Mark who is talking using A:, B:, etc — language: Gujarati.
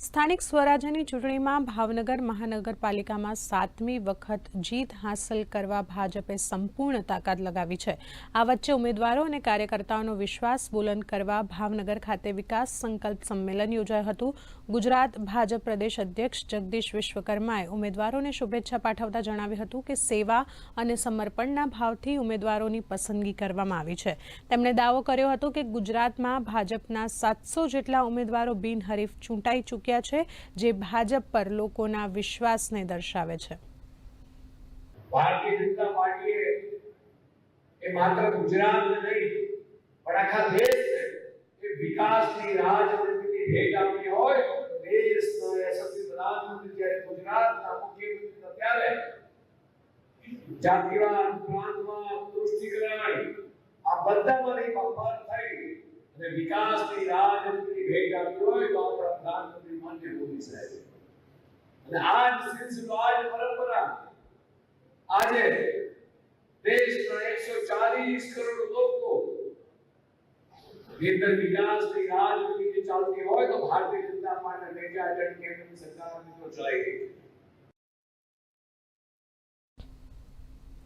A: સ્થાનિક સ્વરાજ્યની ચૂંટણીમાં ભાવનગર મહાનગરપાલિકામાં 7મી વખત જીત હાંસલ કરવા ભાજપે સંપૂર્ણ તાકાત લગાવી છે। આ વચ્ચે ઉમેદવારો અને કાર્યકર્તાઓનો વિશ્વાસ બુલંદ કરવા ભાવનગર ખાતે વિકાસ સંકલ્પ સંમેલન યોજાયું હતું। ગુજરાત ભાજપ પ્રદેશ અધ્યક્ષ જગદીશ વિશ્વકર્માએ ઉમેદવારોને શુભેચ્છા પાઠવતા જણાવ્યું હતું કે સેવા અને સમર્પણના ભાવથી ઉમેદવારોની પસંદગી કરવામાં આવી છે। તેમણે દાવો કર્યો હતો કે ગુજરાતમાં ભાજપના 700 જેટલા ઉમેદવારો બિનહરીફ ચૂંટાઈ ચૂક્યા છે, જે ભાજપ પર લોકોના વિશ્વાસને દર્શાવે છે।
B: ભારતીય જનતા પાર્ટીએ એ માત્ર ગુજરાત નહીં પણ આખા દેશને એ વિકાસની રાજનીતિની ભેટ આપી હોય તો દેશનો યશસ્વી પ્રધાનમંત્રી જ્યારે ગુજરાતના મુખ્યમંત્રી ત્યારે જાતિવાદ, પ્રાંતવાદ, તૃષ્ટિકરણ આ બધામાંથી પસાર થઈ અને વિકાસની રાજનીતિની ભેટ આપી હોય તો આપણા પ્રધાનમંત્રી માન્ય મોદી સાહેબ અને આજ સિલસિલો આજ પરંપરા આજે દેશના 140 કરોડ લોકો અંદર વિકાસની રાજનીતિ ચાલતી હોય તો ભારતીય જનતા પાર્ટી નેજા જન કેન્દ્રની સરકારની તો ચલાઈ ગઈ।